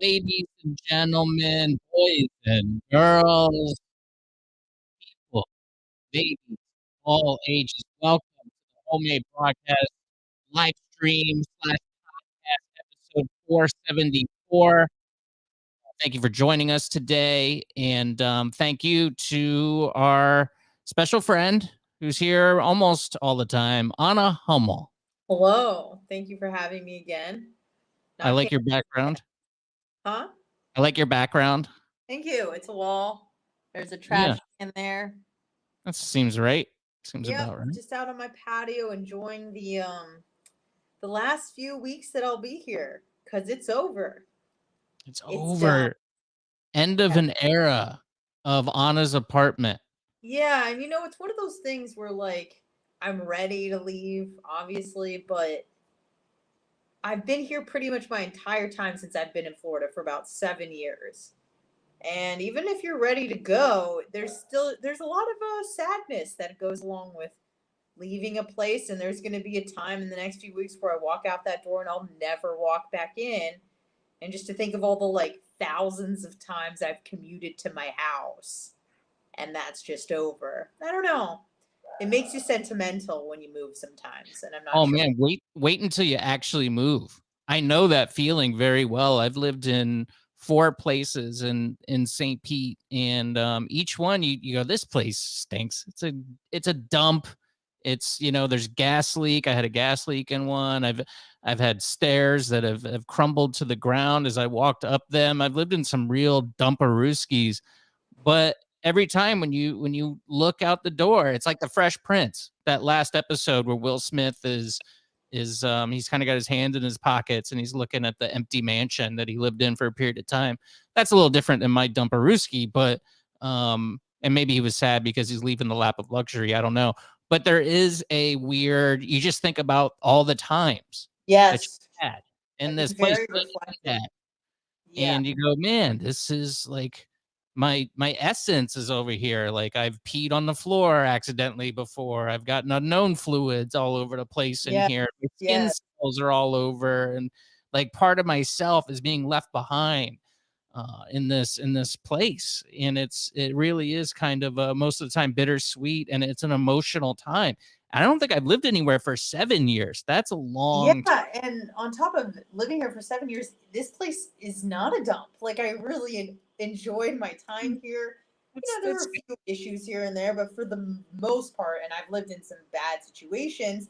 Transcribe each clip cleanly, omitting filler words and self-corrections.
Ladies and gentlemen, boys and girls, people, babies, all ages, welcome to the Homemade Broadcast live stream slash podcast episode 474. Thank you for joining us today, and thank you to our special friend who's here almost all the time, Anna Hummel. Hello. Thank you for having me again. I Not like kidding. your background. Huh? I like your background. Thank you. It's a wall. There's a Yeah, trash can there. that seems right. Seems Yep. about right. Just out on my patio enjoying the last few weeks that I'll be here because it's over. It's It's done. over. End of Yeah. an era of Anna's apartment. Yeah, and it's one of those things where like I'm ready to leave, obviously, but I've been here pretty much my entire time since I've been in Florida for about 7 years. And even if you're ready to go, there's a lot of sadness that goes along with leaving a place. And there's going to be a time in the next few weeks where I walk out that door and I'll never walk back in. And just to think of all the like thousands of times I've commuted to my house, and that's just over. I don't know. It makes you sentimental when you move sometimes, and I'm not Oh sure. man, wait until you actually move. I know that feeling very well. I've lived in 4 places in St. Pete, and each one you go, this place stinks. It's a dump. It's there's gas leak. I had a gas leak in one. I've had stairs that have crumbled to the ground as I walked up them. I've lived in some real dumparooskies. But every time when you look out the door, it's like the Fresh Prince, that last episode where Will Smith is he's kind of got his hands in his pockets and he's looking at the empty mansion that he lived in for a period of time. That's a little different than my Dumparooski, but and maybe he was sad because he's leaving the lap of luxury. I don't know. But there is a weird, you just think about all the times that you Yes, had in I've this been place very that you reflective. lived at, Yeah. and you go, man, this is like my essence is over here. Like I've peed on the floor accidentally before. I've gotten unknown fluids all over the place in Yeah. here. My skin Yeah. cells are all over, and like part of myself is being left behind in this place. And it really is kind of most of the time bittersweet, and it's an emotional time. I don't think I've lived anywhere for 7 years. That's a Yeah, long time. and on top of living here for 7 years, this place is not a dump. Like I really enjoyed my time here. There were That's a few issues here and there, but for the most part, and I've lived in some bad situations.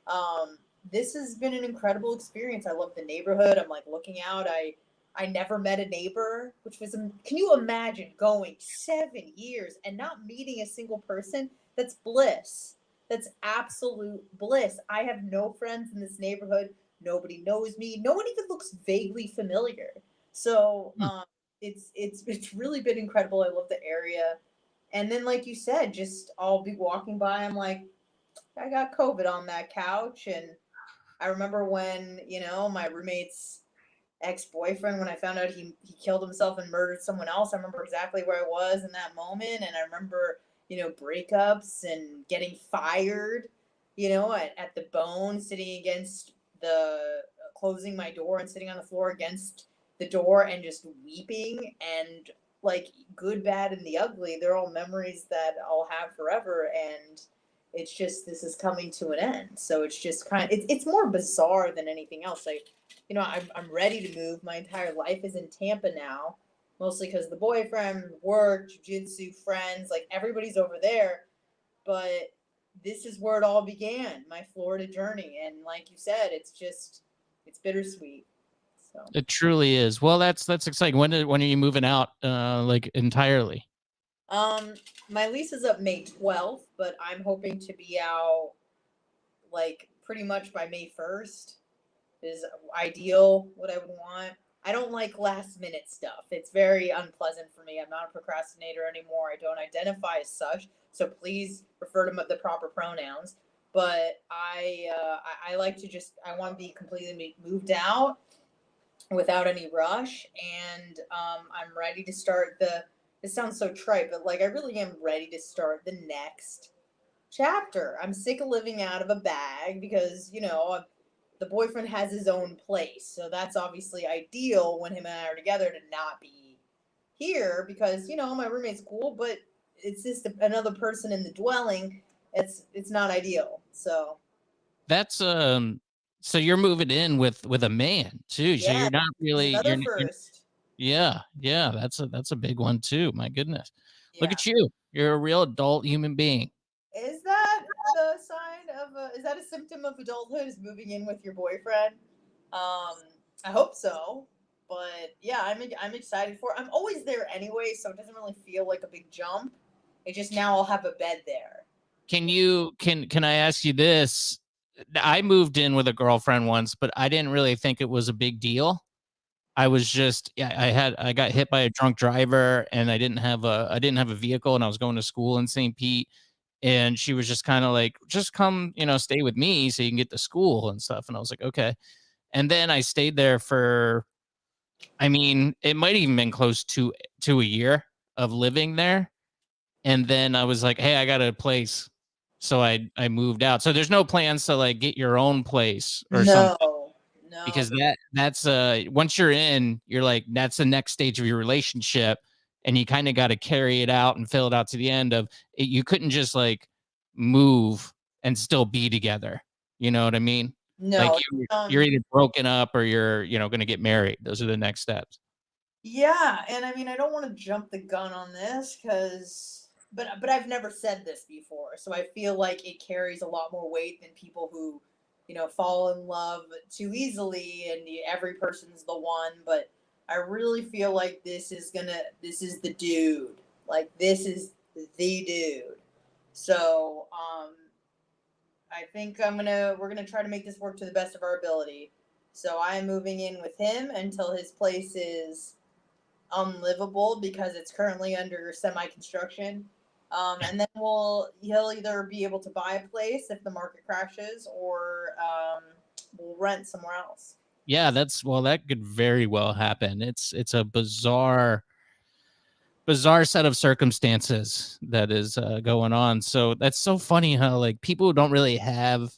Um, this has been an incredible experience. I love the neighborhood. I'm like looking out. I never met a neighbor, which was can you imagine going 7 years and not meeting a single person? That's bliss. That's absolute bliss. I have no friends in this neighborhood. Nobody knows me. No one even looks vaguely familiar. So hmm. it's really been incredible. I love the area. And then, like you said, just I'll be walking by. I'm like, I got COVID on that couch, and I remember when my roommate's ex-boyfriend, when I found out he killed himself and murdered someone else. I remember exactly where I was in that moment, and I remember breakups and getting fired. At the Bone, sitting against the closing my door and sitting on the floor against the door and just weeping, and like good, bad, and the ugly. They're all memories that I'll have forever, and it's just this is coming to an end. So it's just it's more bizarre than anything else. Like I'm ready to move. My entire life is in Tampa now, mostly because the boyfriend, work, jujitsu, friends, like everybody's over there. But this is where it all began, my Florida journey. And like you said, it's bittersweet. So, It truly is. Well, that's exciting. When are you moving out like entirely? um, my lease is up May 12th, but I'm hoping to be out like pretty much by May 1st. Is ideal what I would want. I don't like last minute stuff. It's very unpleasant for me. I'm not a procrastinator anymore. I don't identify as such. So please refer to the proper pronouns. But I like to I want to be completely moved out without any rush, and I'm ready to start the. It sounds so trite, but like I really am ready to start the next chapter. I'm sick of living out of a bag because the boyfriend has his own place. So that's obviously ideal when him and I are together to not be here because, my roommate's cool, but it's just another person in the dwelling. It's not ideal. So That's so you're moving in with a man too. So yeah, you're not it's really another first. yeah, yeah, that's a big one too. My goodness. Look Yeah. at you. You're a real adult human being. Is that the sign of is that a symptom of adulthood? Is moving in with your boyfriend? I hope so. But yeah, I'm excited for it. I'm always there anyway, so it doesn't really feel like a big jump. It just now I'll have a bed there. Can I ask you this? I moved in with a girlfriend once, but I didn't really think it was a big deal. I was just yeah, I got hit by a drunk driver and I didn't have a vehicle and I was going to school in St. Pete and she was just kind of like, just come, stay with me so you can get to school and stuff. And I was like, okay. And then I stayed there for, I mean, it might even been close to a year of living there. And then I was like, hey, I got a place. So I moved out. So there's no plans to like get your own place or something No, no, because that's once you're in, you're like that's the next stage of your relationship, and you kind of got to carry it out and fill it out to the end of it. You couldn't just like move and still be together. You know what I mean? Like no. you're either broken up or you're going to get married. Those are the next steps. Yeah, and I mean, I don't want to jump the gun on this because, but I've never said this before, so I feel like it carries a lot more weight than people who, fall in love too easily and every person's the one. But I really feel like this is the dude, like this is the dude. So, I think we're gonna try to make this work to the best of our ability. So I am moving in with him until his place is unlivable because it's currently under semi construction. And then he'll either be able to buy a place if the market crashes, or we'll rent somewhere else. Yeah, that could very well happen. It's a bizarre set of circumstances that is going on. So that's so funny how like people don't really have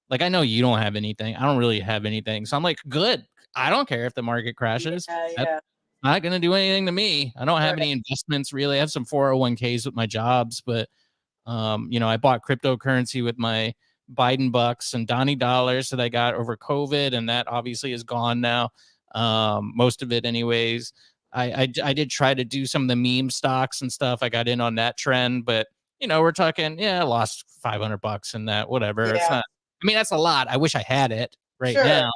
like I know you don't have anything. I don't really have anything. So I'm like, good. I don't care if the market crashes. Yeah, That's yeah, not gonna do anything to me. I don't have right, any investments really. I have some 401ks with my jobs, but I bought cryptocurrency with my Biden bucks and Donnie dollars that I got over COVID, and that obviously is gone now. Most of it, anyways. I did try to do some of the meme stocks and stuff. I got in on that trend, but we're talking, yeah, I lost $500 in that, whatever. It's yeah, not, I mean, that's a lot. I wish I had it right sure, now.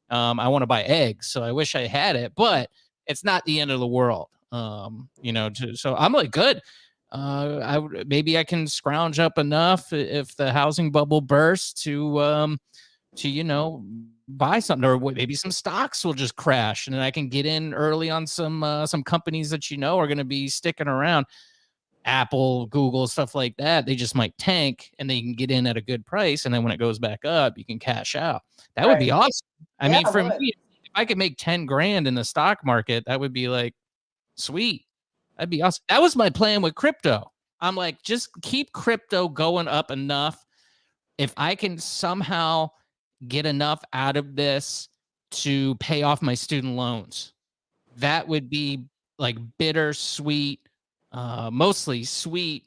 I want to buy eggs, so I wish I had it, but it's not the end of the world. So I'm like, good. Maybe I can scrounge up enough if the housing bubble bursts to buy something, or maybe some stocks will just crash, and then I can get in early on some companies that are going to be sticking around. Apple, Google, stuff like that. They just might tank, and then you can get in at a good price, and then when it goes back up, you can cash out. That would right, be awesome. I yeah, mean, I for me, would, if I could make 10 grand in the stock market, that would be like sweet. That'd be awesome. That was my plan with crypto. I'm like, just keep crypto going up enough. If I can somehow get enough out of this to pay off my student loans, that would be like bittersweet, mostly sweet,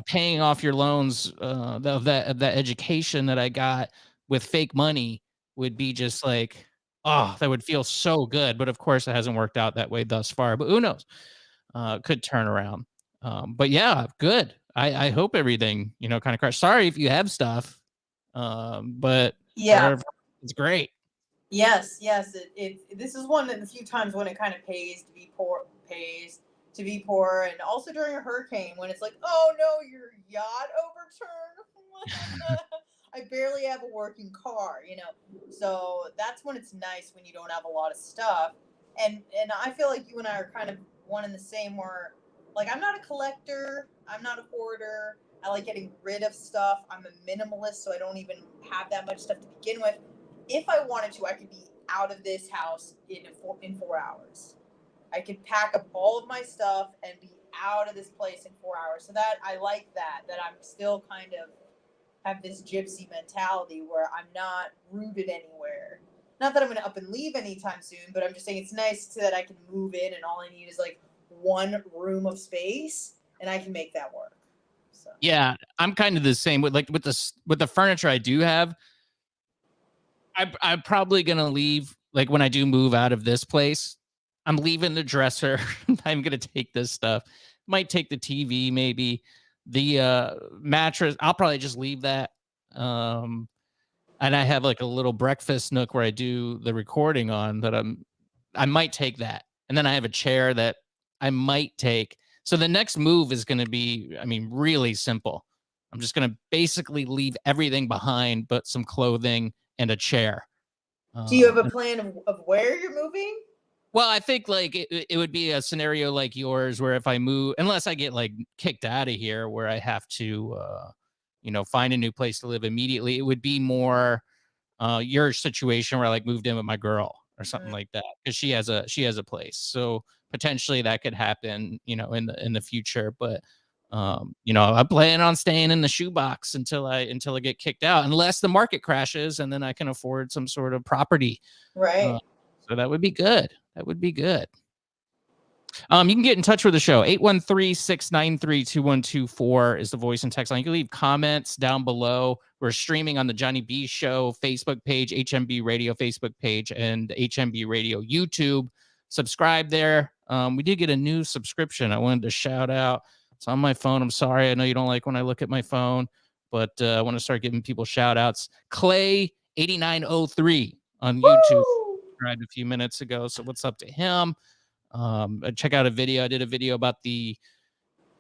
paying off your loans of that education that I got with fake money would be just like, oh, that would feel so good. But of course, it hasn't worked out that way thus far. But who knows? Could turn around. But yeah, good. I hope everything kind of crash. Sorry if you have stuff, but yeah. it's great. Yes, yes. This is one of the few times when it kind of pays to be poor, and also during a hurricane when it's like, oh no, your yacht overturned. I barely have a working car, So that's when it's nice when you don't have a lot of stuff, and I feel like you and I are kind of one and the same. Where like I'm not a collector, I'm not a hoarder. I like getting rid of stuff. I'm a minimalist, so I don't even have that much stuff to begin with. If I wanted to, I could be out of this house in 4 hours. I could pack up all of my stuff and be out of this place in 4 hours. So that I like that I'm still kind of have this gypsy mentality where I'm not rooted anywhere. Not that I'm going to up and leave anytime soon, but I'm just saying it's nice that I can move in and all I need is like one room of space and I can make that work. So. Yeah, I'm kind of the same with the furniture I do have. I'm probably gonna leave, like, when I do move out of this place. I'm leaving the dresser. I'm gonna take this stuff. Might take the TV, maybe the mattress. I'll probably just leave that. Um, and I have like a little breakfast nook where I do the recording on that. I might take that, and then I have a chair that I might take. So the next move is going to be, I mean, really simple. I'm just going to basically leave everything behind, but some clothing and a chair. Do you have a plan of where you're moving? Well, I think like it would be a scenario like yours where if I move, unless I get like kicked out of here where I have to, find a new place to live immediately, it would be more your situation where I like moved in with my girl or something like that, because she has a place. So potentially that could happen, in the future. But I plan on staying in the shoebox until I get kicked out, unless the market crashes and then I can afford some sort of property. Right. So that would be good. That would be good. You can get in touch with the show. 813-693-2124 is the voice and text line. You can leave comments down below. We're streaming on the Johnny B Show Facebook page, HMB Radio Facebook page, and HMB Radio YouTube. Subscribe there. We did get a new subscription I wanted to shout out. It's on my phone. I'm sorry. I know you don't like when I look at my phone, but I want to start giving people shout outs. Clay8903 on YouTube subscribed a few minutes ago. So what's up to him? Check out a video. I did a video about the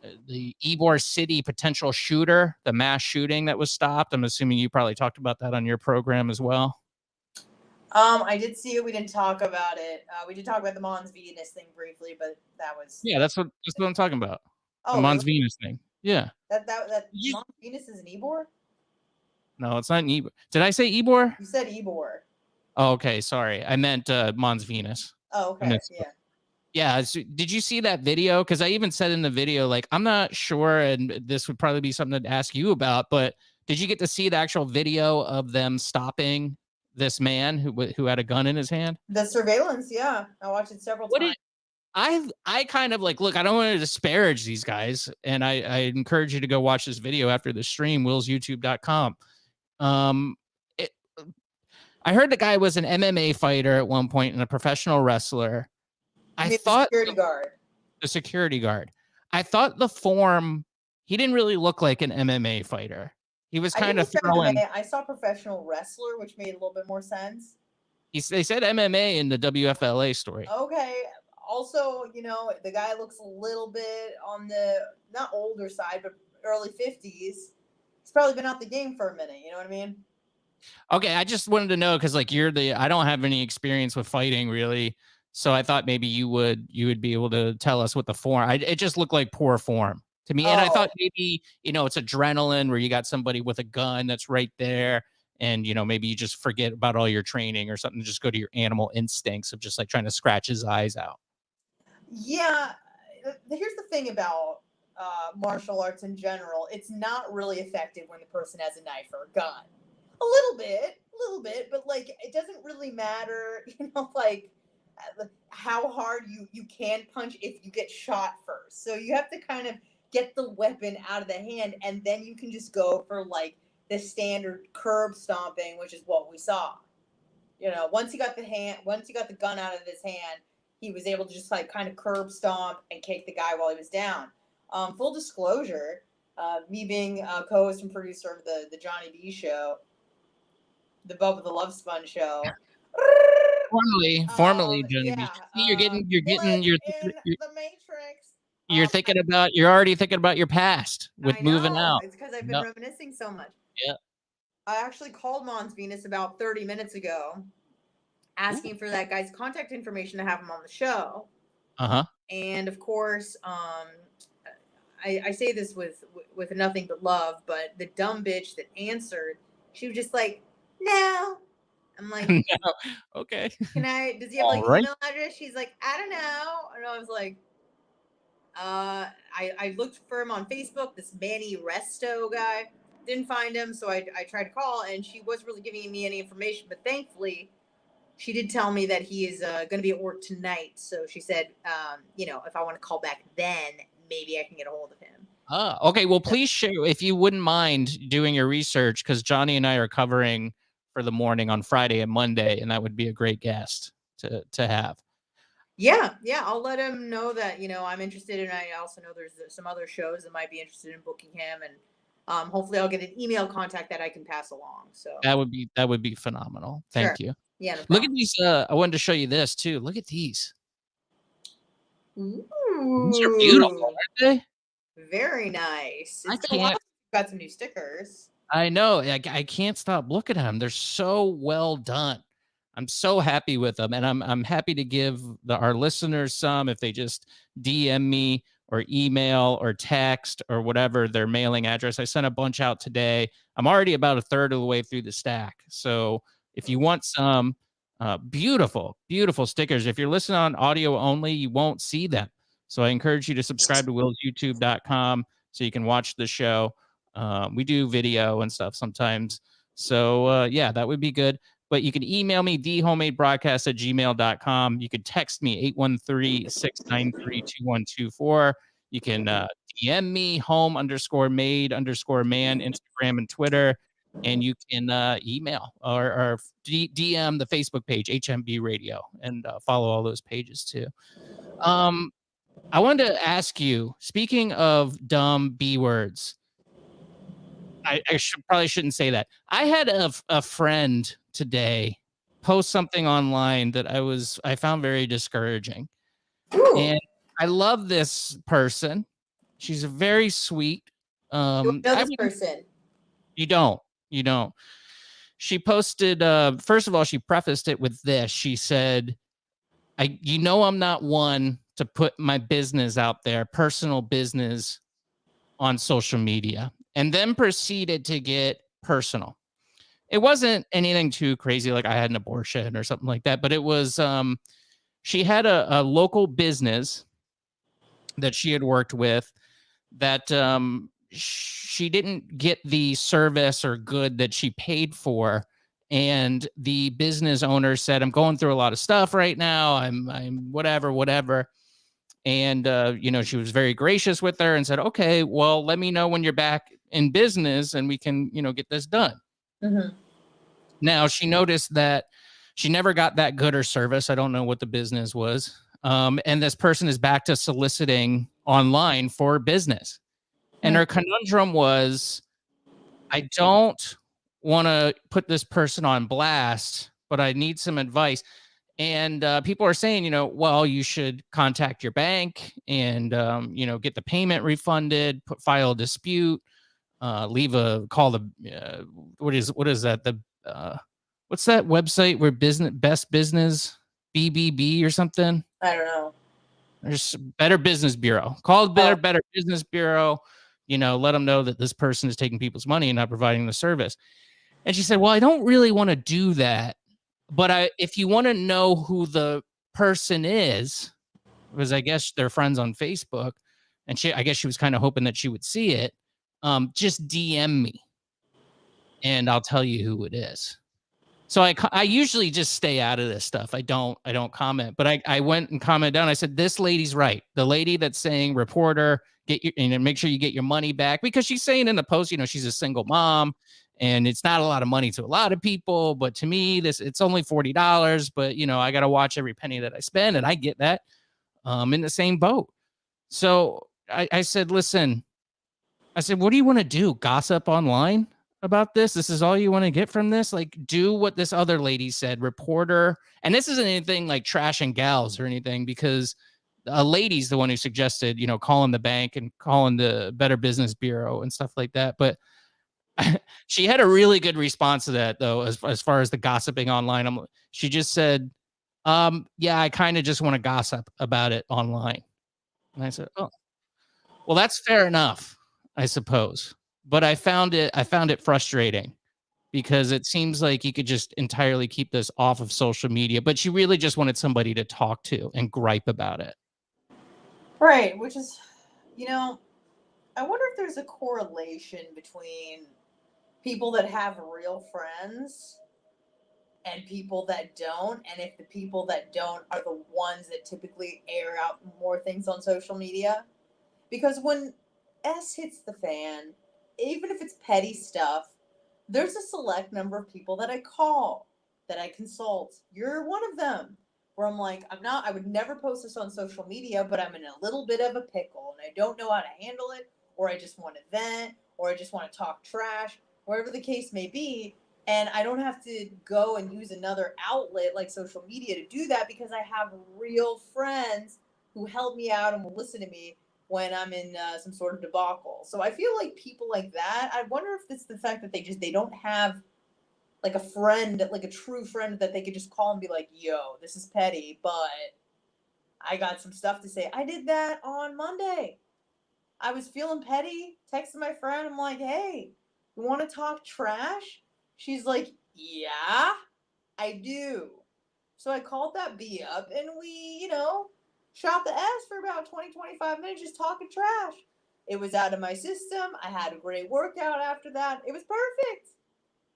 Ybor City potential shooter, the mass shooting that was stopped. I'm assuming you probably talked about that on your program as well. I did see it. We didn't talk about it. We did talk about the Mons Venus thing briefly, but that was that's what I'm talking about. Oh, the Mons Venus thing. Yeah. That Mons Venus is an Ybor? No, it's not an Ybor. Did I say Ybor? You said Ybor. Oh, okay. Sorry. I meant Mons Venus. Oh, okay. Yeah. Yeah. So did you see that video? Because I even said in the video, like, I'm not sure, and this would probably be something to ask you about, but did you get to see the actual video of them stopping this man who had a gun in his hand? The surveillance, yeah. I watched it several times. I kind of like, look, I don't want to disparage these guys, and I encourage you to go watch this video after the stream, willsyoutube.com. I heard the guy was an MMA fighter at one point and a professional wrestler. I thought the security guard. The security guard. I thought the form, he didn't really look like an MMA fighter. He was kind of throwing. I saw professional wrestler, which made a little bit more sense. They said MMA in the WFLA story. Okay. Also, the guy looks a little bit on the not older side, but early 50s. He's probably been out the game for a minute. You know what I mean? Okay, I just wanted to know because like I don't have any experience with fighting really. So I thought maybe you would be able to tell us what the form. It just looked like poor form to me. And I thought maybe, it's adrenaline where you got somebody with a gun that's right there. And, maybe you just forget about all your training or something. Just go to your animal instincts of just like trying to scratch his eyes out. Yeah. Here's the thing about martial arts in general. It's not really effective when the person has a knife or a gun. A little bit. But like, it doesn't really matter, like, how hard you can punch if you get shot first. So you have to kind of get the weapon out of the hand, and then you can just go for like the standard curb stomping, which is what we saw. Once he got the gun out of his hand, he was able to just like kind of curb stomp and kick the guy while he was down. Full disclosure, me being a co-host and producer of the Johnny B Show, the Bubba the Love Sponge Show. Formerly, Johnny B. You're thinking about, you're already thinking about your past with moving out. It's because I've been reminiscing so much. Yeah. I actually called Mons Venus about 30 minutes ago, asking for that guy's contact information to have him on the show. And of course, I say this with nothing but love, but the dumb bitch that answered, she was just like, no. I'm like, no. Okay. Does he have like an email address? She's like, I don't know. And I was like, I looked for him on Facebook, this Manny Resto guy. didn't find him, so I tried to call, and she wasn't really giving me any information. But thankfully, she did tell me that he is going to be at work tonight. So she said, if I want to call back then, maybe I can get a hold of him. Okay. Well, please share if you wouldn't mind doing your research, because Johnny and I are covering for the morning on Friday and Monday, and that would be a great guest to have. Yeah, I'll let him know that I'm interested, and I also know there's some other shows that might be interested in booking him, and hopefully I'll get an email contact that I can pass along. So That would be phenomenal. sure, Thank you. yeah, no Look at problem. these. I wanted to show you this too. Look at these. These are beautiful, Ooh, aren't they? very nice. I It's been a while can't. since we've got some new stickers. I know. I can't stop looking at them. They're so well done. I'm so happy with them, and I'm happy to give our listeners some if they just DM me or email or text or whatever their mailing address. I sent a bunch out today. I'm already about a third of the way through the stack. So if you want some beautiful, beautiful stickers, if you're listening on audio only, you won't see them. So I encourage you to subscribe to willsyoutube.com so you can watch the show. We do video and stuff sometimes. So yeah, that would be good. But you can email me, thehomemade.broadcast@gmail.com. You can text me, 813-693-2124. You can DM me, home_made_man, Instagram and Twitter. And you can email or DM the Facebook page, HMBradio, and follow all those pages too. I wanted to ask you, speaking of dumb B words, I probably shouldn't say that. I had a friend today post something online that I found very discouraging. Ooh, And I love this person. She's very sweet. do I know I this would, person? you don't. You don't. She posted first of all, she prefaced it with this. She said, I'm not one to put my business out there, personal business on social media, and then proceeded to get personal. It wasn't anything too crazy, like I had an abortion or something like that, but it was she had a local business that she had worked with that she didn't get the service or good that she paid for. And the business owner said, I'm going through a lot of stuff right now. I'm whatever. And, she was very gracious with her and said, okay, well, let me know when you're back in business and we can, get this done. Mm-hmm. Now, she noticed that she never got that good or service. I don't know what the business was. And this person is back to soliciting online for business. And her conundrum was, I don't want to put this person on blast, but I need some advice. And people are saying, well, you should contact your bank and, get the payment refunded, file a dispute, leave a call. What is that? What's that website where best business BBB or something? I don't know. There's Better Business Bureau. Call the Better Business Bureau. Let them know that this person is taking people's money and not providing the service. And she said, well, I don't really want to do that. But if you want to know who the person is, because I guess they're friends on Facebook, and I guess she was kind of hoping that she would see it, just DM me, and I'll tell you who it is. So I usually just stay out of this stuff. I don't comment, but I went and commented down. I said, this lady's right. The lady that's saying, reporter, make sure you get your money back, because she's saying in the post, she's a single mom and it's not a lot of money to a lot of people. But to me, it's only $40, but I got to watch every penny that I spend. And I get that. In the same boat. So I said, listen, what do you want to do? Gossip online about this? This is all you want to get from this? Like, do what this other lady said, reporter. And this isn't anything like trash and gals or anything, because a lady's the one who suggested, calling the bank and calling the Better Business Bureau and stuff like that. But she had a really good response to that, though, as far as the gossiping online. She just said, yeah, I kind of just want to gossip about it online. And I said, oh, well, that's fair enough, I suppose. But I found it frustrating, because it seems like you could just entirely keep this off of social media, but she really just wanted somebody to talk to and gripe about it. Right, which is, I wonder if there's a correlation between people that have real friends and people that don't, and if the people that don't are the ones that typically air out more things on social media. Because when S hits the fan, even if it's petty stuff, there's a select number of people that I call, that I consult. You're one of them. Where I'm like, I would never post this on social media, but I'm in a little bit of a pickle and I don't know how to handle it, or I just want to vent, or I just want to talk trash, wherever the case may be. And I don't have to go and use another outlet like social media to do that, because I have real friends who help me out and will listen to me when I'm in some sort of debacle. So I feel like people like that, I wonder if it's the fact that they don't have like a friend, like a true friend that they could just call and be like, yo, this is petty, but I got some stuff to say. I did that on Monday. I was feeling petty, texting my friend. I'm like, hey, you want to talk trash? She's like, yeah, I do. So I called that B up and we, shot the S for about 20, 25 minutes just talking trash. It was out of my system. I had a great workout after that. It was perfect.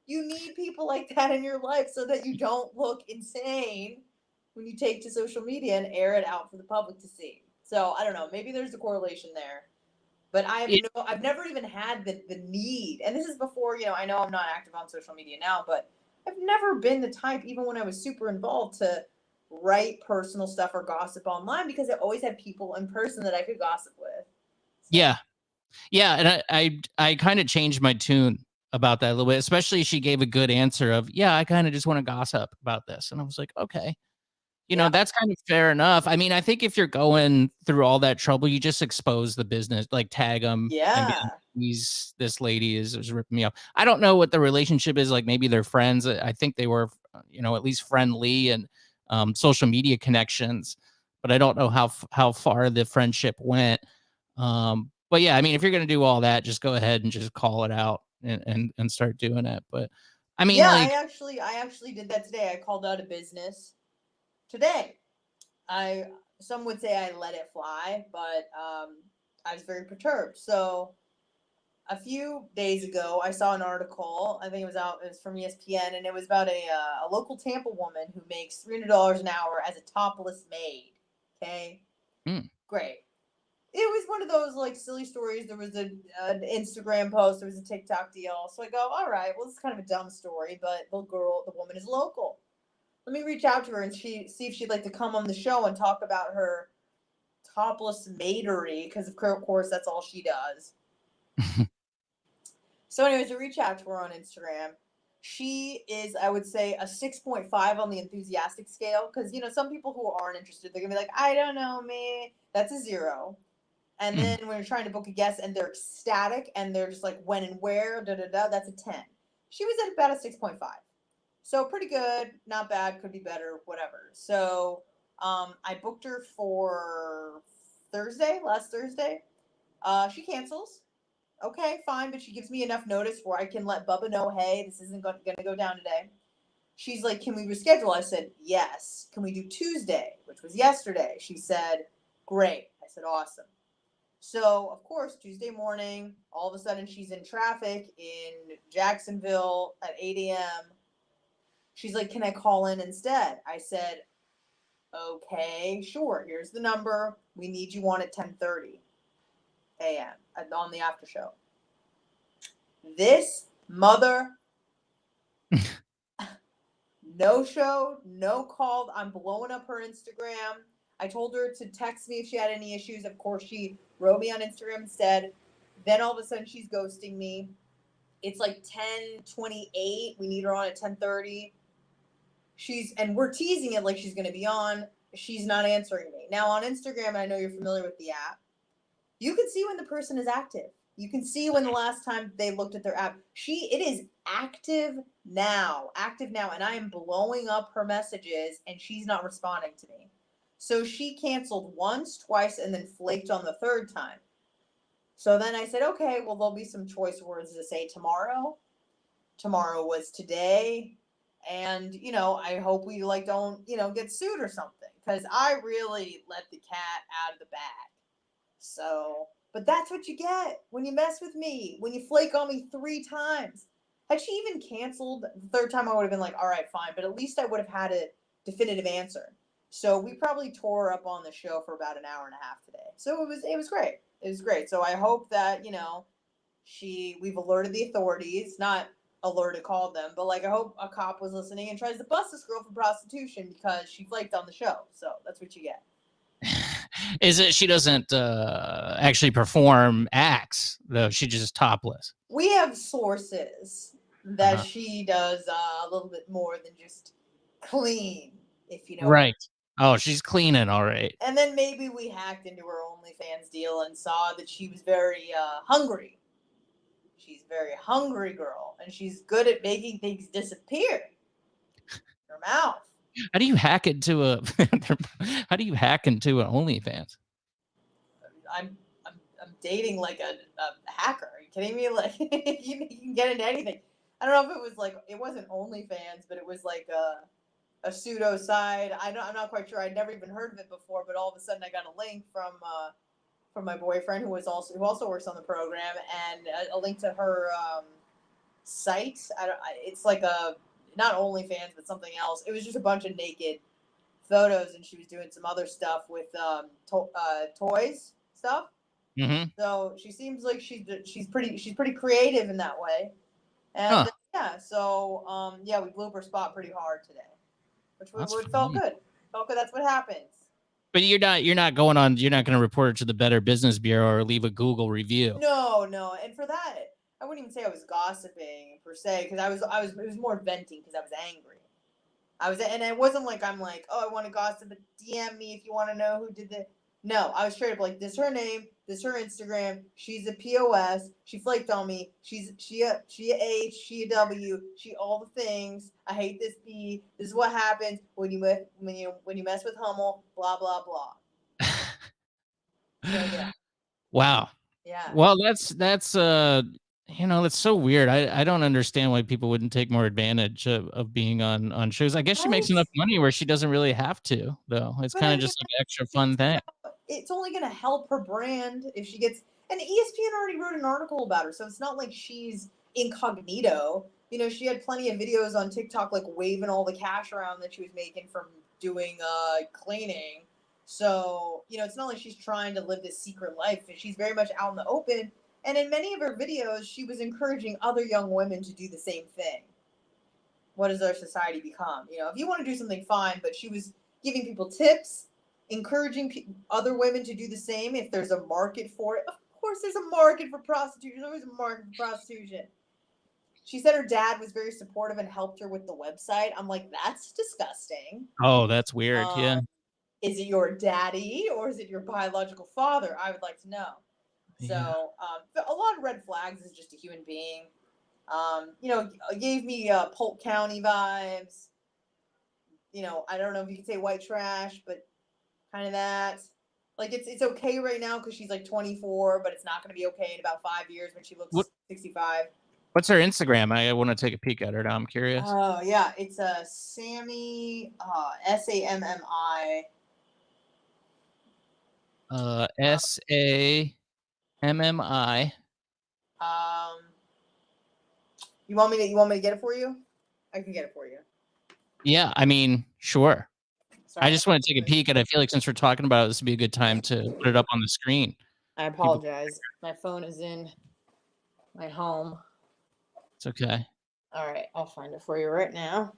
You need people like that in your life so that you don't look insane when you take to social media and air it out for the public to see. So I don't know. Maybe there's a correlation there. But It, I've never even had the need. And this is before, I know I'm not active on social media now, but I've never been the type, even when I was super involved, to write personal stuff or gossip online, because I always had people in person that I could gossip with. So. yeah. Yeah, and I kind of changed my tune about that a little bit. Especially she gave a good answer of, yeah, I kind of just want to gossip about this, and I was like, okay, Yeah. that's kind of fair enough. I mean, I think if you're going through all that trouble, you just expose the business, like tag them and be Yeah. like, this lady is ripping me off. I don't know what the relationship is like. Maybe they're friends. I think they were, at least friendly and social media connections, but I don't know how far the friendship went. But yeah, I mean, if you're gonna do all that, just go ahead and just call it out and start doing it. But I mean, Yeah, like, I actually did that today. I called out a business today. I Some would say I let it fly, but I was very perturbed. So a few days ago, I saw an article. I think it was from ESPN, and it was about a local Tampa woman who makes $300 an hour as a topless maid. Okay, mm, great. It was one of those like silly stories. There was an Instagram post, there was a TikTok deal. So I go, all right, well, this is kind of a dumb story, but the woman is local. Let me reach out to her and see if she'd like to come on the show and talk about her topless maidery, because of course that's all she does. So, anyways, I reach out to her on Instagram. She is, I would say, a 6.5 on the enthusiastic scale, because some people who aren't interested, they're gonna be like, I don't know, me. That's a 0. And mm. then when you're trying to book a guest and they're ecstatic and they're just like, when and where, da da da, that's a 10. She was at about a 6.5. So pretty good, not bad, could be better, whatever. So I booked her for last Thursday. She cancels. Okay, fine, but she gives me enough notice where I can let Bubba know, hey, this isn't going to go down today. She's like, can we reschedule? I said, yes. Can we do Tuesday, which was yesterday? She said, great. I said, awesome. So, of course, Tuesday morning, all of a sudden she's in traffic in Jacksonville at 8 a.m. She's like, can I call in instead? I said, okay, sure. Here's the number. We need you on at 10:30 a.m. on the after show. This mother no show, no called. I'm blowing up her Instagram. I told her to text me if she had any issues. Of course, she wrote me on Instagram instead. Then all of a sudden, she's ghosting me. It's like 10:28. We need her on at 10:30. And we're teasing it like she's going to be on. She's not answering me. Now on Instagram, I know you're familiar with the app. You can see when the person is active. You can see when the last time they looked at their app. It is active now, and I am blowing up her messages, and she's not responding to me. So she canceled once, twice, and then flaked on the third time. So then I said, okay, well, there'll be some choice words to say tomorrow. Tomorrow was today. And, I hope we don't, get sued or something, because I really let the cat out of the bag. So, but that's what you get when you mess with me, when you flake on me 3 times. Had she even canceled the third time, I would have been like, all right, fine. But at least I would have had a definitive answer. So we probably tore up on the show for about an hour and a half today. So it was great. It was great. So I hope that, you know, we've alerted the authorities, not alerted, called them, but like I hope a cop was listening and tries to bust this girl for prostitution because she flaked on the show. So that's what you get. Is it she doesn't actually perform acts though? She just topless. We have sources that she does a little bit more than just clean, if you know. Right. Oh, she's cleaning, all right. And then maybe we hacked into her OnlyFans deal and saw that she was very hungry. She's a very hungry girl, and she's good at making things disappear. Her mouth. How do you hack into a? How do you hack into an OnlyFans? I'm dating like a hacker. Are you kidding me? Like you can get into anything. I don't know if it was like it wasn't OnlyFans, but it was like a pseudo site. I'm not quite sure. I'd never even heard of it before, but all of a sudden I got a link from my boyfriend who also works on the program, and a link to her site. It's like a not OnlyFans but something else. It was just a bunch of naked photos, and she was doing some other stuff with toys stuff. Mm-hmm. So she seems like she's pretty creative in that way. And yeah, so yeah, we blew up her spot pretty hard today, which felt good. Felt good. That's what happens. But you're not going on. You're not going to report it to the Better Business Bureau or leave a Google review. No. And for that, I wouldn't even say I was gossiping per se, because I was. It was more venting because I was angry. And it wasn't like I'm like, oh, I want to gossip, but DM me if you want to know who did the. No, I was straight up like, this is her name, this is her Instagram. She's a POS. She flaked on me. She a H, she a W, she all the things. I hate this B. This is what happens when you mess with Hummel. Blah blah blah. So, yeah. Wow. Yeah. Well, that's that's so weird. I don't understand why people wouldn't take more advantage of being on shows. I guess she makes enough money where she doesn't really have to, though. It's kind of just like an extra fun thing. It's only going to help her brand if she gets. And ESPN already wrote an article about her, so it's not like she's incognito. You know, she had plenty of videos on TikTok, like waving all the cash around that she was making from doing cleaning. So, you know, it's not like she's trying to live this secret life. She's very much out in the open. And in many of her videos, she was encouraging other young women to do the same thing. What does our society become? You know, if you want to do something, fine, but she was giving people tips, encouraging other women to do the same if there's a market for it. Of course, there's a market for prostitution. There's always a market for prostitution. She said her dad was very supportive and helped her with the website. I'm like, that's disgusting. Oh, that's weird. Yeah. Is it your daddy or is it your biological father? I would like to know. So a lot of red flags as just a human being. You know, gave me Polk County vibes. You know, I don't know if you could say white trash, but kind of that. Like it's okay right now because she's like 24, but it's not going to be okay in about 5 years when she looks 65. What's her Instagram? I want to take a peek at her now. I'm curious. Oh yeah, it's Sammy SAMMI. SAMMI. You want me to get it for you? I can get it for you. Yeah, I mean, sure. Sorry. I just want to take a peek, and I feel like since we're talking about it, this would be a good time to put it up on the screen. I apologize. My phone is in my home. It's okay. All right, I'll find it for you right now.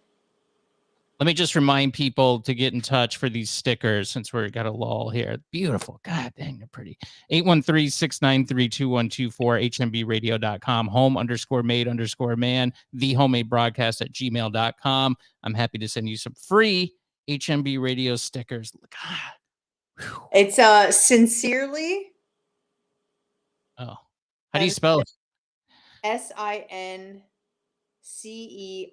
Let me just remind people to get in touch for these stickers since we're got a lull here. Beautiful. God dang, they're pretty. 813-693-2124, HMBradio.com, home_made_man, the homemade broadcast at gmail.com. I'm happy to send you some free HMB radio stickers. God. It's sincerely. Oh, how do you spell it? SINCERELY.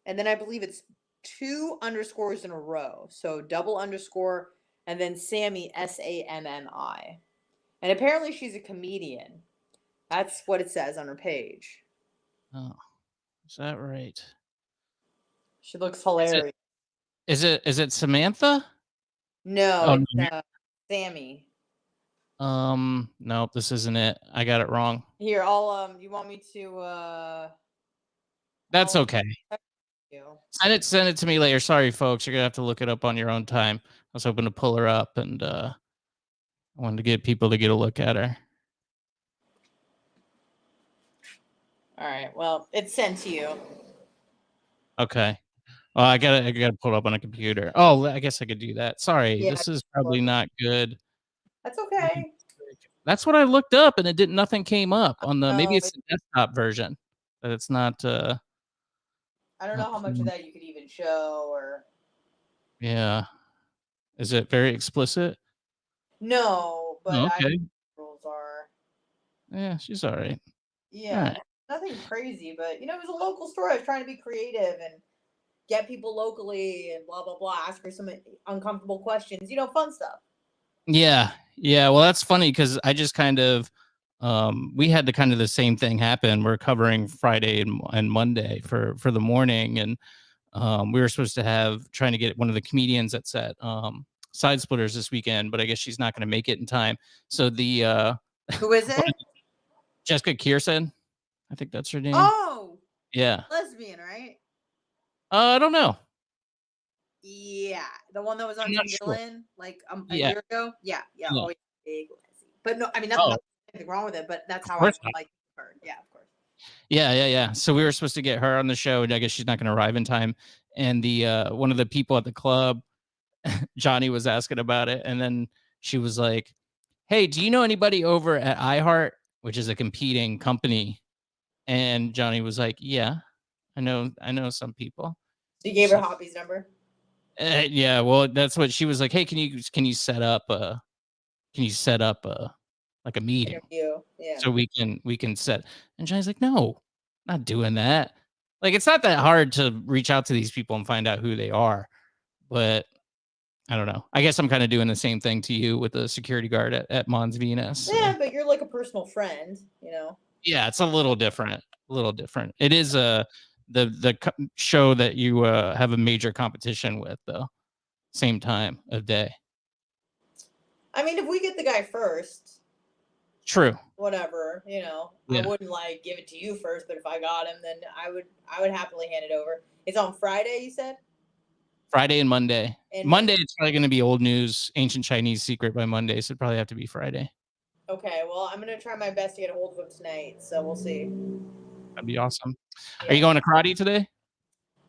And then I believe it's 2 underscores in a row. So double underscore and then Sammy SAMMI. And apparently she's a comedian. That's what it says on her page. Oh, is that right? She looks hilarious. Is it Samantha? No, it's Sammy. Nope, this isn't it. I got it wrong. Here, I'll you want me to That's I'll okay. text you. Send it to me later. Sorry, folks. You're gonna have to look it up on your own time. I was hoping to pull her up, and I wanted to get people to get a look at her. All right. Well, it's sent to you. Okay. Well, I gotta pull it up on a computer. Oh, I guess I could do that. Sorry, Yeah. this is probably not good. That's okay. That's what I looked up, and it didn't. Nothing came up on the. Maybe No, it's the desktop version, but it's not. I don't Not know how much of pulling. that you could even show or Yeah. Is it very explicit? no, but Oh, I okay. rules are Yeah, she's all right. All yeah, right. nothing crazy, but it was a local store. I was trying to be creative and get people locally and blah blah blah. Ask her some uncomfortable questions, fun stuff. Yeah. Yeah. Well, that's funny because I just kind of, we had the same thing happen. We're covering Friday and Monday for the morning, and we were supposed to trying to get one of the comedians that's at Side Splitters this weekend, but I guess she's not going to make it in time. So Who is it? Jessica Kierson, I think that's her name. Oh, Yeah. lesbian, right? I don't know. Yeah, the one that was on I'm not Tim sure. Dillon like a Yeah. year ago. Yeah, Yeah. always big lesbian. But no, I mean that's Oh, nothing wrong with it. But that's of how I course not. like her. Yeah, of course. Yeah. So we were supposed to get her on the show, and I guess she's not going to arrive in time. And the one of the people at the club, Johnny, was asking about it, and then she was like, "Hey, do you know anybody over at iHeart, which is a competing company?" And Johnny was like, "Yeah, I know some people." So you gave her Hoppy's number. Yeah, well, that's what she was like. Hey, can you set up like a meeting Interview. Yeah. so we can set? And Johnny's like, no, not doing that. Like, it's not that hard to reach out to these people and find out who they are, but I don't know. I guess I'm kind of doing the same thing to you with the security guard at Mons Venus. So. Yeah, but you're like a personal friend. Yeah, it's a little different. A little different. It is the show that you have a major competition with, though. Same time of day. I mean, if we get the guy first, True. whatever. Yeah. I wouldn't like give it to you first, but if I got him, then I would happily hand it over. It's on Friday, you said. Friday and Monday. And Monday, it's probably going to be Old News, Ancient Chinese Secret by Monday, so it'd probably have to be Friday. Okay, well, I'm gonna try my best to get a hold of him tonight, so we'll see. That'd be awesome. Yeah. Are you going to karate today?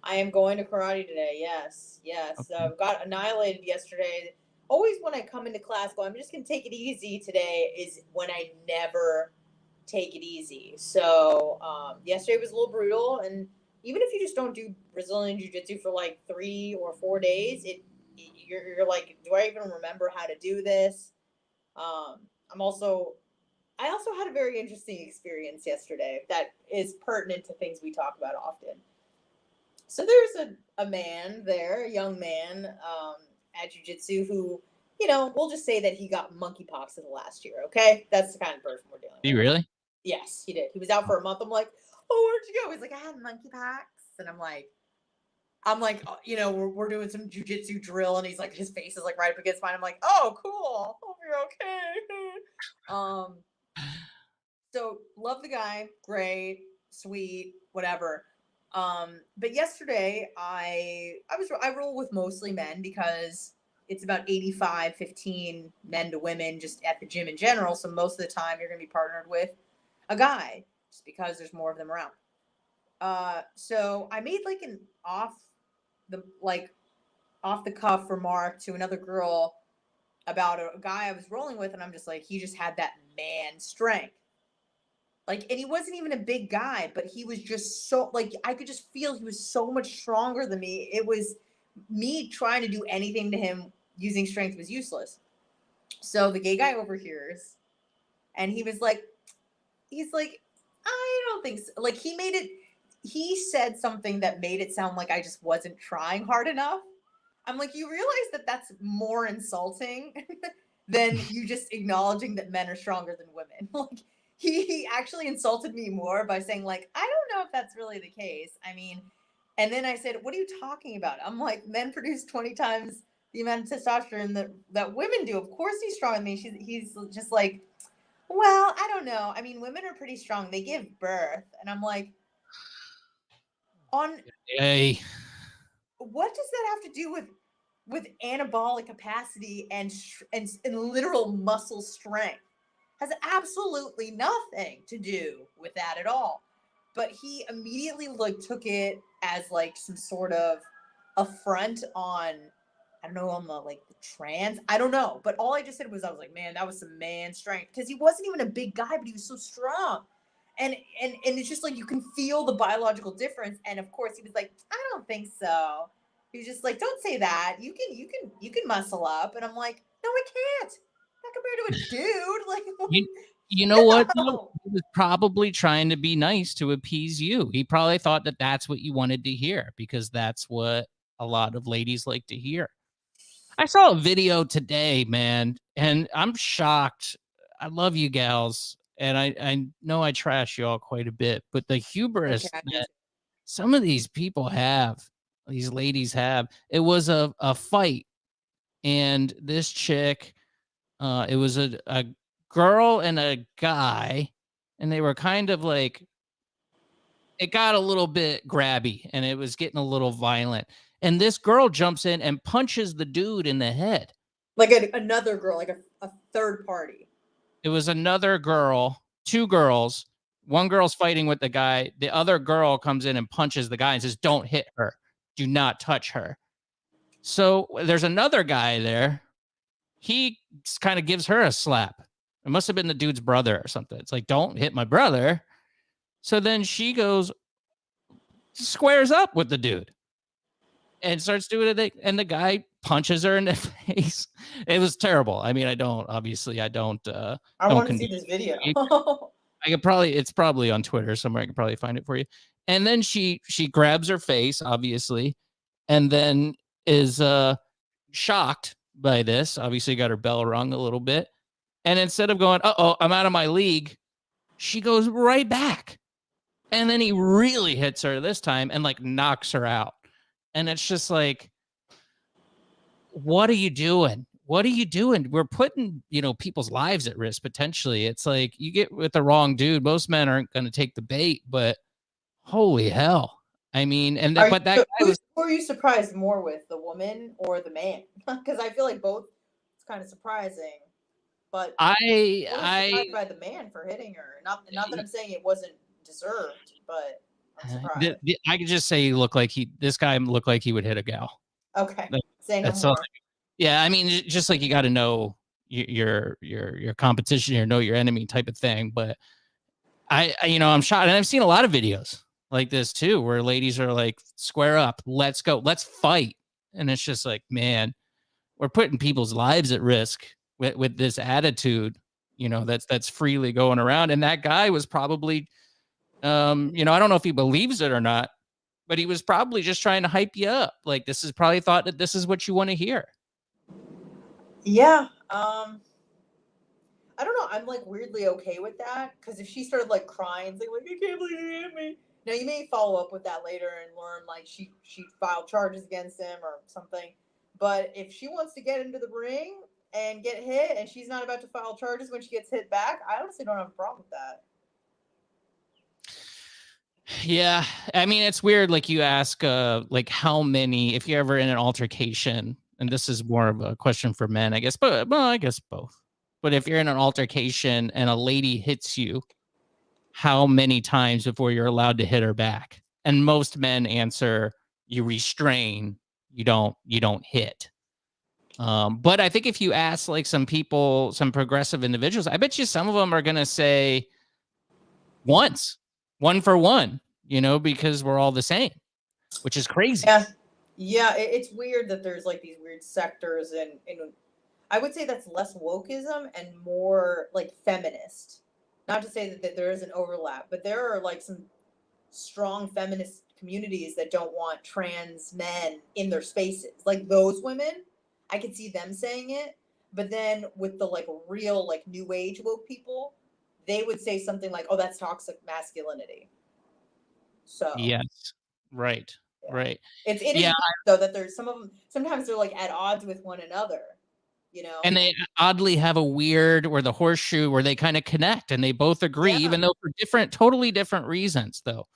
I am going to karate today. Yes. Okay. Got annihilated yesterday. Always when I come into class, I'm just gonna take it easy today. Is when I never take it easy. So yesterday was a little brutal, and even if you just don't do Brazilian Jiu-Jitsu for like 3 or 4 days, you're like, do I even remember how to do this? I also had a very interesting experience yesterday that is pertinent to things we talk about often. So there's a man there, a young man at Jiu-Jitsu who, we'll just say that he got monkeypox in the last year, okay? That's the kind of person we're dealing with. Do you really? Yes, he did. He was out for a month. I'm like, oh, where'd you go? He's like, I had monkeypox. And I'm like, we're doing some jujitsu drill, and he's like, his face is like right up against mine. I'm like, oh, cool. Hope you're okay. So love the guy, great, sweet, whatever. But yesterday I roll with mostly men because it's about 85-15 men to women just at the gym in general. So most of the time you're gonna be partnered with a guy just because there's more of them around. So I made like an off the cuff remark to another girl about a guy I was rolling with, and I'm just like, he just had that man strength. Like, and he wasn't even a big guy, but he was just so, like, I could just feel he was so much stronger than me. It was me trying to do anything to him using strength was useless. So the gay guy overhears, and he's like, I don't think so. Like, he said something that made it sound like I just wasn't trying hard enough. I'm like, you realize that that's more insulting than you just acknowledging that men are stronger than women. Like, he actually insulted me more by saying, like, I don't know if that's really the case. I mean, and then I said, what are you talking about? I'm like, men produce 20 times the amount of testosterone that women do. Of course he's stronger than me. He's just like, well, I don't know. I mean, women are pretty strong. They give birth. And I'm like, on Hey, what does that have to do with anabolic capacity and literal muscle strength? Has absolutely nothing to do with that at all. But he immediately like took it as like some sort of affront on, I don't know, on the like the trans. I don't know. But all I just said was, I was like, man, that was some man strength. Because he wasn't even a big guy, but he was so strong. And it's just like you can feel the biological difference. And of course he was like, I don't think so. He was just like, don't say that. You can muscle up. And I'm like, no, I can't. Not compared to a dude. Like, you, you know what, though? no. He was probably trying to be nice to appease you. He probably thought that that's what you wanted to hear, because that's what a lot of ladies like to hear. I saw a video today, man, and I'm shocked. I love you gals, and I know I trash y'all quite a bit, but the Okay, hubris I do that too. some of these people have, these ladies have, it was a fight, and this chick, it was a girl and a guy, and they were kind of like, it got a little bit grabby, and it was getting a little violent. And this girl jumps in and punches the dude in the head. Like another girl, like a third party. It was another girl, two girls. One girl's fighting with the guy. The other girl comes in and punches the guy and says, "Don't hit her. Do not touch her." So there's another guy there. He kind of gives her a slap. It must have been the dude's brother or something. It's like, "Don't hit my brother." So then she goes, squares up with the dude and starts doing it. And the guy punches her in the face. It was terrible. I mean, I don't I don't want to see condone this video. it. It's probably on Twitter somewhere. I can probably find it for you. And then she grabs her face, obviously, and then is shocked by this. Obviously got her bell rung a little bit. And instead of going, "Uh-oh, I'm out of my league," she goes right back. And then he really hits her this time and like knocks her out. And it's just like, what are you doing? What are you doing? We're putting, people's lives at risk potentially. It's like you get with the wrong dude. Most men aren't going to take the bait, but holy hell. I mean, but that guy was, Who are you surprised more with, the woman or the man? Because I feel like both. It's kind of surprising, but more surprised I, by the man for hitting her. Not that I'm saying it wasn't deserved, but I'm surprised. I could just say this guy looked like he would hit a gal. Okay, That- say no That's all. more. Yeah. I mean, just like you got to know your competition or know your enemy type of thing. But I'm shocked. And I've seen a lot of videos like this too, where ladies are like, square up, let's go, let's fight. And it's just like, man, we're putting people's lives at risk with this attitude, that's freely going around. And that guy was probably, I don't know if he believes it or not, but he was probably just trying to hype you up. Like, this is probably thought that this is what you want to hear. Yeah. I don't know. I'm like weirdly okay with that, because if she started like crying, saying like, I can't believe you hit me. Now you may follow up with that later and learn like she filed charges against him or something. But if she wants to get into the ring and get hit, and she's not about to file charges when she gets hit back, I honestly don't have a problem with that. Yeah. I mean, it's weird. Like, you ask, like, how many, if you're ever in an altercation, and this is more of a question for men, I guess, but well, I guess both. But if you're in an altercation and a lady hits you, how many times before you're allowed to hit her back? And most men answer, you restrain, you don't hit. But I think if you ask like some people, some progressive individuals, I bet you some of them are gonna say once, one for one, because we're all the same, which is crazy. Yeah, yeah. It's weird that there's like these weird sectors, and I would say that's less wokeism and more like feminist. Not to say that there is an overlap, but there are like some strong feminist communities that don't want trans men in their spaces. Like those women, I could see them saying it. But then with the like real like new age woke people, they would say something like, "Oh, that's toxic masculinity." So Yes, right. Yeah. Right. It is Yeah. weird, though, that there's some of them. Sometimes they're like at odds with one another. You And know. they oddly have a weird or the horseshoe where they kind of connect and they both agree, Yeah. even though for totally different reasons, though,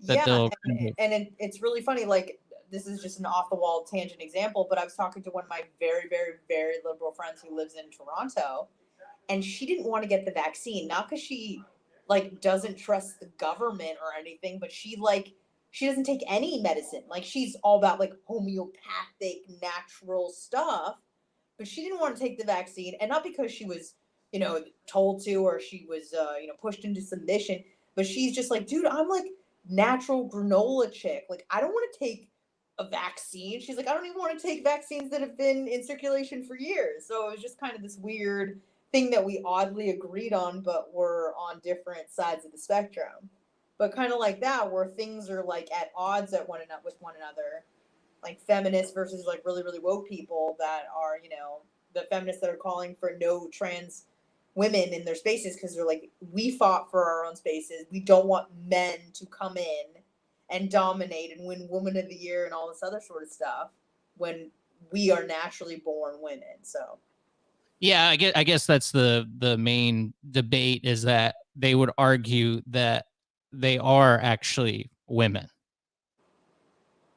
that Yeah, they'll and kind of, it's really funny. Like this is just an off the wall tangent example, but I was talking to one of my very, very, very liberal friends who lives in Toronto, and she didn't want to get the vaccine, not because she like doesn't trust the government or anything, but she doesn't take any medicine. Like she's all about like homeopathic natural stuff, but she didn't want to take the vaccine, and not because she was told to, or she was pushed into submission, but she's just like, dude, I'm like natural granola chick, like I don't want to take a vaccine. She's like, I don't even want to take vaccines that have been in circulation for years. So it was just kind of this weird thing that we oddly agreed on, but we're on different sides of the spectrum. But kind of like that, where things are like at odds with one another, like feminists versus like really, really woke people that are, the feminists that are calling for no trans women in their spaces because they're like, we fought for our own spaces. We don't want men to come in and dominate and win Woman of the Year and all this other sort of stuff when we are naturally born women. So yeah, I guess that's the main debate, is that they would argue that they are actually women.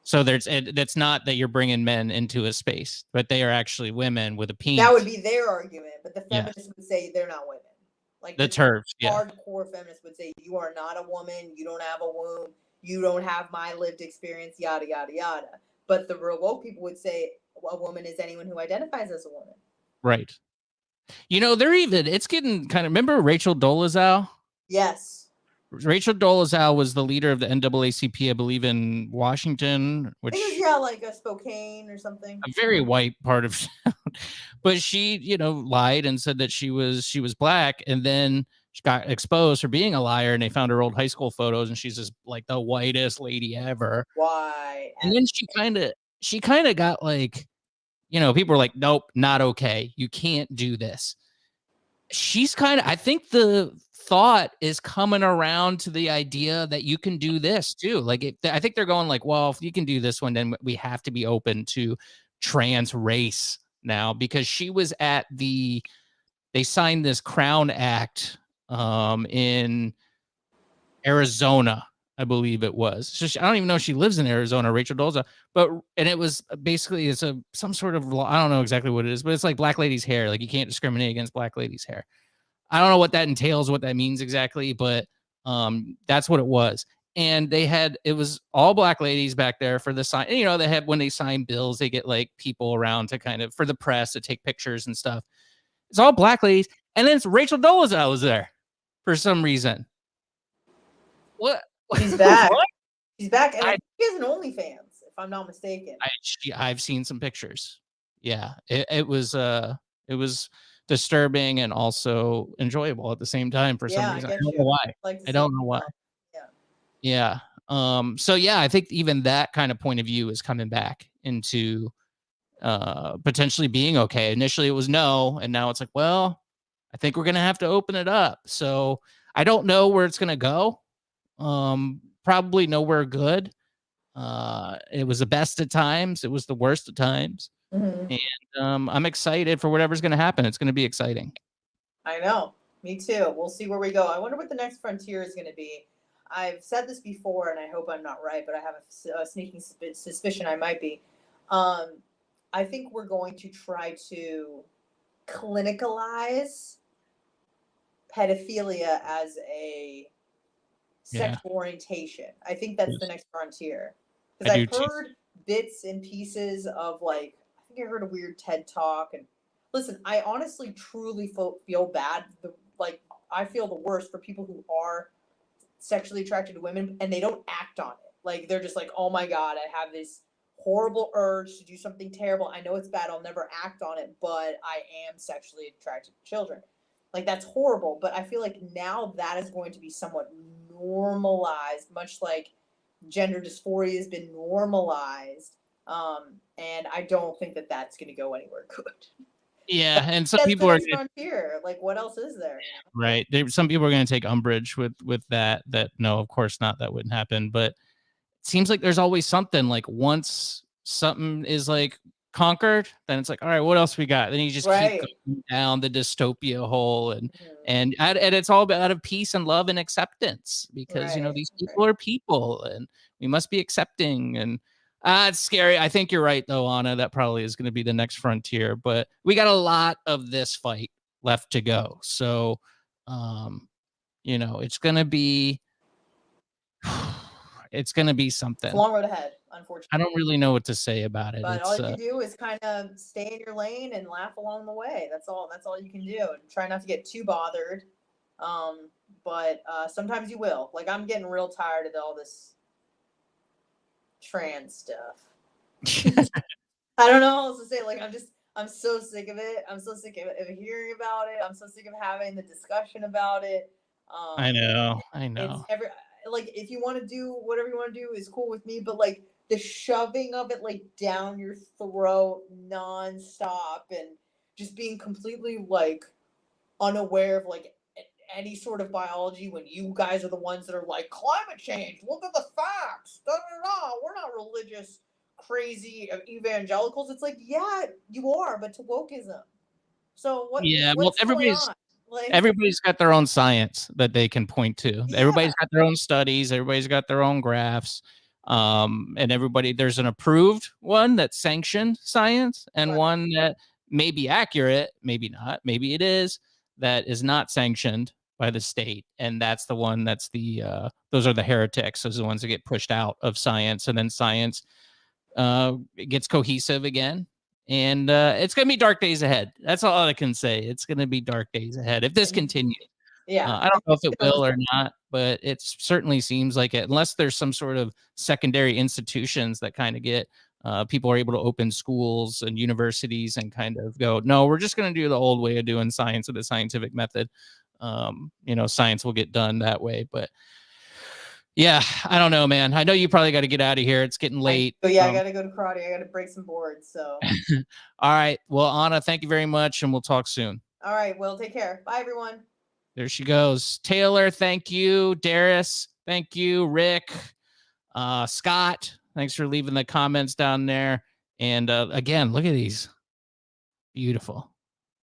So that's not that you're bringing men into a space, but they are actually women with a that would penis. be their argument, but the Yeah, feminists would say they're not women. Like the the TERFs. Yeah, hardcore feminists would say you are not a woman, you don't have a womb, you don't have my lived experience, yada yada yada. But the real woke people would say a woman is anyone who identifies as a woman. right. They're even. It's getting kind of. Remember Rachel Dolezal? Yes. Rachel Dolezal was the leader of the NAACP, I believe, in Washington, I think it was, which like a Spokane or something. a very white part of town. But she, lied and said that she was black, and then she got exposed for being a liar, and they found her old high school photos, and she's just like the whitest lady ever. Why? And then she kind of got like, people were like, nope, not okay. You can't do this. I think the thought is coming around to the idea that you can do this too. Like, I think they're going like, well, if you can do this one, then we have to be open to trans race now, because she was they signed this Crown Act in Arizona, I believe it was. So I don't even know if she lives in Arizona, Rachel Dolezal, and it was basically some sort of law. I don't know exactly what it is, but it's like black ladies' hair. Like you can't discriminate against black ladies' hair. I don't know what that entails, what that means exactly, but that's what it was. And it was all black ladies back there for the sign. They have, when they sign bills, they get like people around to kind of, for the press, to take pictures and stuff. It's all black ladies. And then it's Rachel Dolezal was there for some reason. What? She's back. What? She's back, and she has an OnlyFans, if I'm not mistaken. I've seen some pictures. Yeah, it was disturbing and also enjoyable at the same time for some reason. I don't know why. I don't know why. Yeah. So yeah, I think even that kind of point of view is coming back into potentially being okay. Initially it was no, and now it's like, well, I think we're gonna have to open it up. So I don't know where it's gonna go. Probably nowhere good. It was the best at times, it was the worst at times. Mm-hmm. And I'm excited for whatever's gonna happen. It's gonna be exciting. I know. Me too. We'll see where we go. I wonder what the next frontier is going to be. I've said this before, and I hope I'm not right, but I have a sneaking suspicion I might be. I think we're going to try to clinicalize pedophilia as a sexual orientation. I think that's the next frontier. Because I've heard bits and pieces of like, I think I heard a weird TED talk. And listen, I honestly truly feel bad. I feel the worst for people who are sexually attracted to women and they don't act on it. Like they're just like, oh my God, I have this horrible urge to do something terrible. I know it's bad. I'll never act on it, but I am sexually attracted to children. Like that's horrible. But I feel like now that is going to be somewhat normalized, much like gender dysphoria has been normalized. And I don't think that that's going to go anywhere good. Yeah, and some people are frontier. Like, what else is there? Right. Some people are going to take umbrage with that. That no, of course not. That wouldn't happen. But seems like there's always something. Like once something is like conquered, then it's like, all right, what else we got? Then you just keep Right. going down the dystopia hole, and Mhm. and it's all out of peace and love and acceptance, because Right. these people Right. are people, and we must be accepting. And it's scary. I think you're right though, Anna. That probably is going to be the next frontier, but we got a lot of this fight left to go. So, it's gonna be it's gonna be It's a something. long road ahead, unfortunately. I don't really know what to say about it. But all It's you can do is kind of stay in your lane and laugh along the way. That's all. That's all you can do. And try not to get too bothered. But sometimes you will. Like I'm getting real tired of all this trans stuff. I don't know how else to say. Like I'm so sick of it. I'm so sick of hearing about it. I'm so sick of having the discussion about it. I know. It's every like if you want to do whatever you want to do is cool with me, but like the shoving of it like down your throat nonstop and just being completely like unaware of like any sort of biology when you guys are the ones that are like climate change. Look at the facts. Da, da, da. We're not religious, crazy evangelicals. It's like yeah, you are, but to wokeism. So Yeah, well, what's going on? Like everybody's got their own science that they can point to. yeah, Everybody's got their own studies, everybody's got their own graphs. And there's an approved one that sanctioned science, and right. one that may be accurate, maybe not, maybe it is, that is not sanctioned by the state. And that's the one that's those are the heretics. Those are the ones that get pushed out of science, and then science it gets cohesive again. And it's going to be dark days ahead. That's all I can say. It's going to be dark days ahead if this continues. Yeah. I don't know if it will or not, but it certainly seems like it, unless there's some sort of secondary institutions that kind of get people are able to open schools and universities and kind of go, no, we're just going to do the old way of doing science with the scientific method. Science will get done that way. But yeah, I don't know, man. I know you probably got to get out of here. It's getting late. But yeah, I got to go to karate. I got to break some boards. So. All right. Well, Anna, thank you very much, and we'll talk soon. All right. Well, take care. Bye, everyone. There she goes. Taylor, thank you. Darius, thank you. Rick, Scott, thanks for leaving the comments down there. And again, look at these. Beautiful.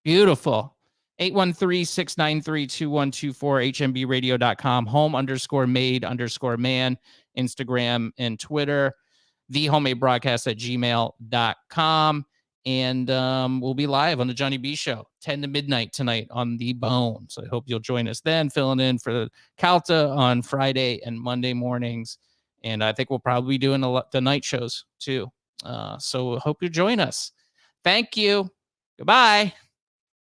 Beautiful. 813-693-2124, hmbradio.com, home_made_man, Instagram and Twitter, thehomemadebroadcast@gmail.com. And we'll be live on the Johnny B Show, 10 to midnight tonight on The Bone. So I hope you'll join us then, filling in for the Calta on Friday and Monday mornings. And I think we'll probably be doing the night shows too. So hope you join us. Thank you. Goodbye.